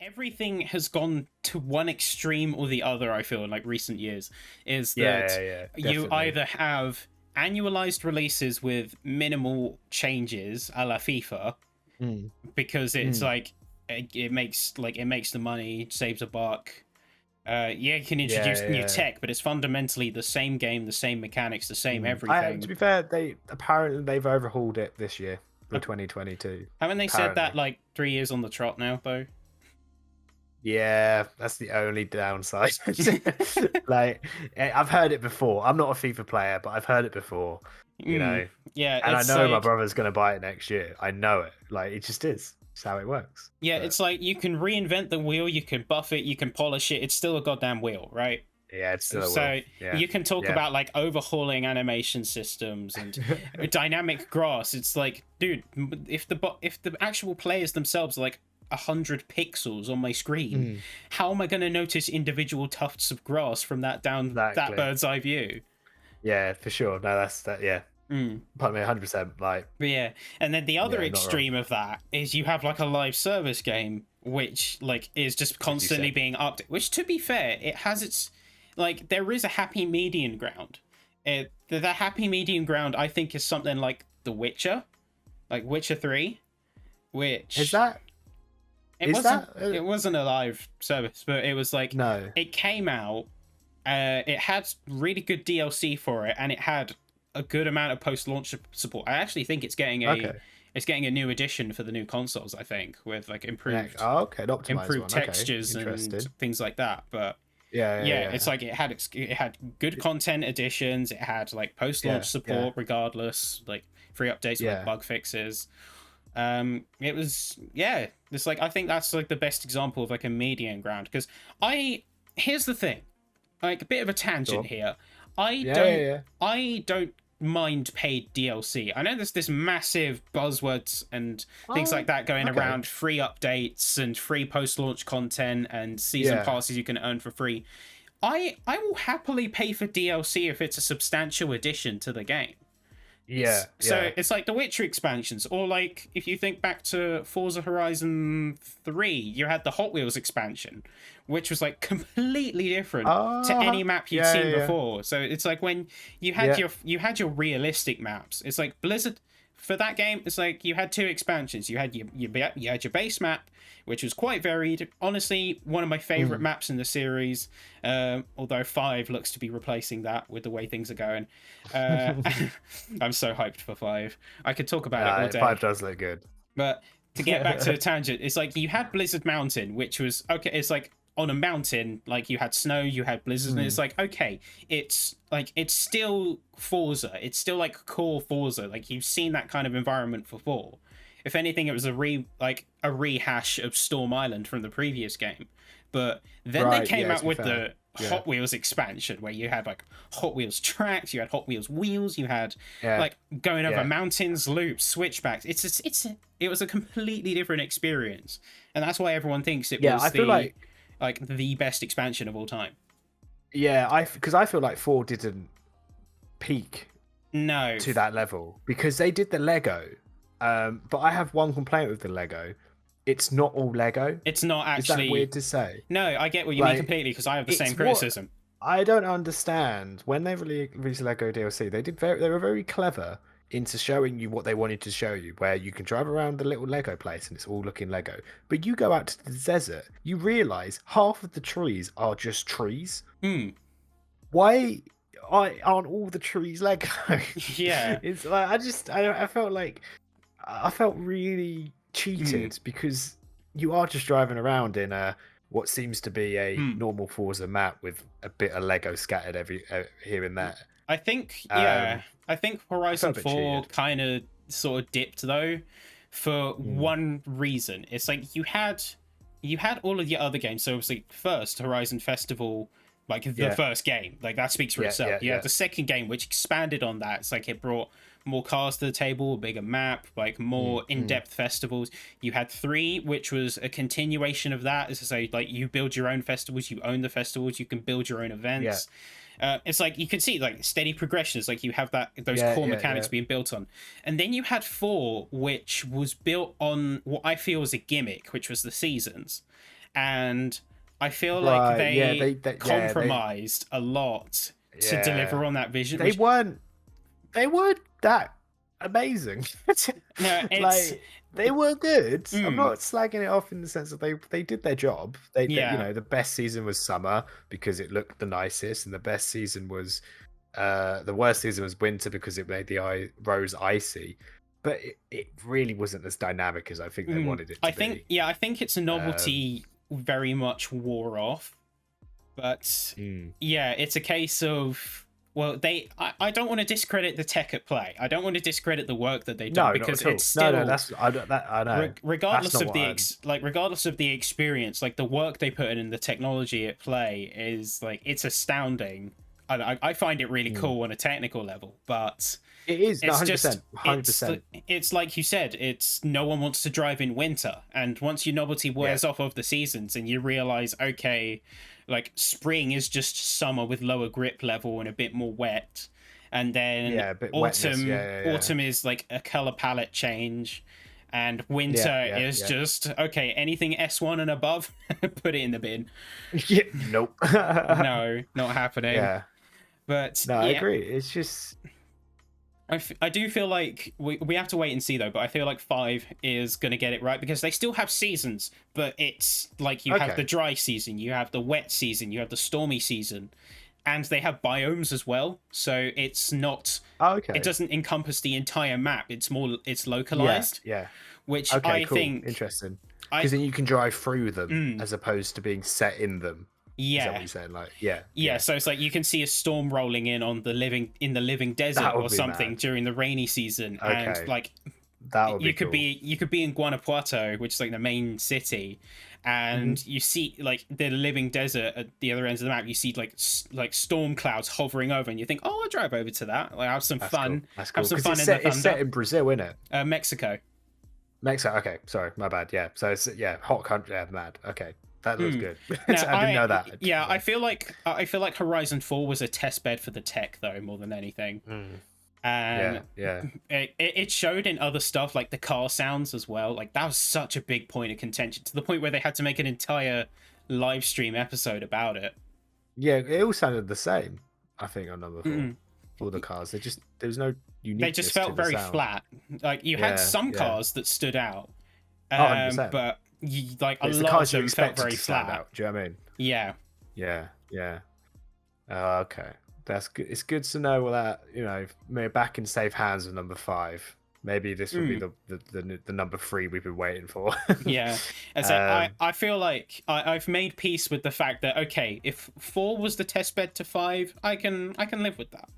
everything has gone to one extreme or the other. I feel in like recent years is that you definitely. either have annualized releases with minimal changes, a la FIFA, Mm, because it's mm. like it makes the money, saves a buck. Yeah, you can introduce new Yeah. tech, but it's fundamentally the same game, the same mechanics, the same To everything. be fair, they've overhauled it this year for Uh, 2022. Haven't they said that Apparently. like 3 years on the trot now, though? Yeah, that's the only downside. Like, I've heard it before. I'm not a FIFA player, but I've heard it before, you Mm, know. yeah, And I it's know my like brother's going to buy it next year. I know it. Like, it just is. It's how it works. yeah, But it's like you can reinvent the wheel, you can buff it, you can polish it. It's still a goddamn wheel, right? yeah, it's still a will. So Yeah. you can talk Yeah. about like overhauling animation systems and dynamic grass. It's like, dude, if the actual players themselves are like 100 pixels on my screen, Mm, how am I going to notice individual tufts of grass from that exactly. bird's eye view? Yeah, for sure. No, that's that. Yeah. Mm. Pardon me, 100%. Like, But yeah, and then the other yeah, not wrong. extreme of that is you have like a live service game which like is just As you constantly said. being updated. Which, to be fair, it has its like there is a happy median ground. The happy median ground I think is something like The Witcher, like Witcher 3, Is which that. it Is wasn't that. it wasn't a live service, but it was like No. it came out. It had really good DLC for it, and it had a good amount of post-launch support. I actually think Okay. it's getting a new edition for the new consoles. I think with like Oh, okay. An optimized improved one. Okay. textures and Interesting. things like that. But Yeah. yeah, it's like it had good content additions. It had like post-launch Yeah. Yeah. support regardless, like free updates with like Yeah. bug fixes. It was yeah. It's like I think that's like the best example of like a median ground because here's the thing, like a bit of a tangent Sure. here. Yeah. I don't mind paid DLC. I know there's this massive buzzwords and things like Oh, that going okay. around, free updates and free post-launch content and season Yeah. passes you can earn for free. I will happily pay for DLC if it's a substantial addition to the game. Yeah. So Yeah. it's like the Witcher expansions, or like if you think back to Forza Horizon 3, you had the Hot Wheels expansion, which was like completely different to any map you'd Yeah. seen Yeah. before. So it's like when Yeah. you had your realistic maps. It's like Blizzard for that game. It's like you had two expansions. You had you had your base map, which was quite varied. Honestly, one of my favorite Mm. maps in the series. Although 5 looks to be replacing that with the way things are going. Uh, I'm so hyped for 5. I could talk about it all day. 5 does look good. But to get back to the tangent, it's like you had Blizzard Mountain, which was okay. It's like on a mountain, like you had snow, you had blizzards, and it's like okay, it's still Forza. It's still like core Forza. Like you've seen that kind of environment before. If anything, it was a rehash of Storm Island from the previous game. But then they Right. came Yeah. out To be with fair. the Yeah. Hot Wheels expansion, where you had like Hot Wheels tracks, you had Hot Wheels wheels, you had Yeah. like going over Yeah. mountains, loops, switchbacks. It was a completely different experience, and that's why everyone thinks it Yeah. was I feel like the best expansion of all time. because I feel like 4 didn't peak No, to that level because they did the Lego. But I have one complaint with the Lego. It's not all Lego. it's not Is that actually. weird to say? No, I get what you mean Like, completely because I have the it's same what criticism. I don't understand. When they released Lego DLC, they were very clever into showing you what they wanted to show you, where you can drive around the little Lego place and it's all looking Lego. But you go out to the desert, you realise half of the trees are just trees. Hmm. Why aren't all the trees Lego? Yeah. It's like I felt really cheated because you are just driving around in what seems to be a normal Forza map with a bit of Lego scattered every here and there. I think yeah. I think Horizon a bit 4 cheated. kind of sort of dipped though for one reason. It's like you had all of the other games. So obviously first Horizon Festival, like the first game, like that speaks for itself. You had the second game which expanded on that. It's like it brought more cars to the table, a bigger map, like more in-depth festivals. You had 3, which was a continuation of that. As I say, like you build your own festivals, you own the festivals, you can build your own events. It's like you can see like steady progression. It's like you have those core mechanics being built on, and then you had 4, which was built on what I feel was a gimmick, which was the seasons. and I feel like Right. Yeah. they Yeah. compromised a lot to Yeah. deliver on that vision. They Which weren't. They weren't that amazing. no, it's Like they were good. I'm mm, not slagging it off in the sense that they did their job. They yeah. the best season was summer because it looked the nicest, and the best season was the worst season was winter because it made the roads icy. But it really wasn't as dynamic as I think they wanted it to be. I think its Um, novelty very much wore off. But mm. yeah, it's a case of well, I don't want to discredit the tech at play. I don't want to discredit the work that they've done No, not because at all. it's No, still that's I know. That's regardless not of what the I'm. regardless of the experience, like the work they put in and the technology at play is like it's astounding. I find it really Mm. cool on a technical level, but It is, no, it's 100%, just 100%. it's like you said, it's no one wants to drive in winter, and once your novelty Yeah, wears off of the seasons and you realize, okay, like spring is just summer with lower grip level and a bit more wet, and then yeah, a bit wetness. autumn is like a color palette change, and winter Yeah, is yeah. just okay, anything S1 and above, put it in the bin. Yeah, nope. No, not happening. Yeah, But no, I yeah, agree. It's just I do feel like we have to wait and see though, but I feel like 5 is going to get it right because they still have seasons, but it's like you have the okay. dry season, you have the wet season, you have the stormy season, and they have biomes as well. So it's not, Oh, it okay. doesn't encompass the entire map. It's Yeah, localized, yeah. which Okay, I cool. think Interesting. I Because then you can drive through them mm, as opposed to being set in them. Is that what yeah. you're saying? Like, yeah, Yeah, yeah. so it's like you can see a storm rolling in on the living desert That or would be something mad. during the rainy season, and Okay, like that would be cool. you could be in Guanajuato, which is like the main city, Hmm. and you see like the living desert at the other ends of the map. You see like like storm clouds hovering over, and you think, "Oh, I'll drive over to that. Like have some That's cool. fun, That's have cool. some Because fun in the it's set thunder." in Brazil, isn't it? Mexico. Mexico. Okay, sorry, my bad. Yeah, so it's hot country. Yeah, mad. Okay, that looks Hmm. good. Now I didn't know that. yeah, I feel like Horizon 4 was a test bed for the tech though more than anything, Mm, yeah, and yeah, it showed in other stuff like the car sounds as well. Like that was such a big point of contention to the point where they had to make an entire live stream episode about it. yeah. It all sounded the same. I think on number 4, Mm. all the cars. There was no They just uniqueness to felt the very sound. flat. Like you had Yeah, some yeah. cars that stood out, Oh, 100%. but like a It's the lot of cars you them felt expected very to stand flat. out. Do you know what I mean? Yeah. Yeah, yeah. Okay, that's good. It's good to know that we're back in safe hands with number 5. Maybe this will be Mm. the number 3 we've been waiting for. Yeah. As um, I feel like I've made peace with the fact that okay, if 4 was the test bed to 5, I can live with that.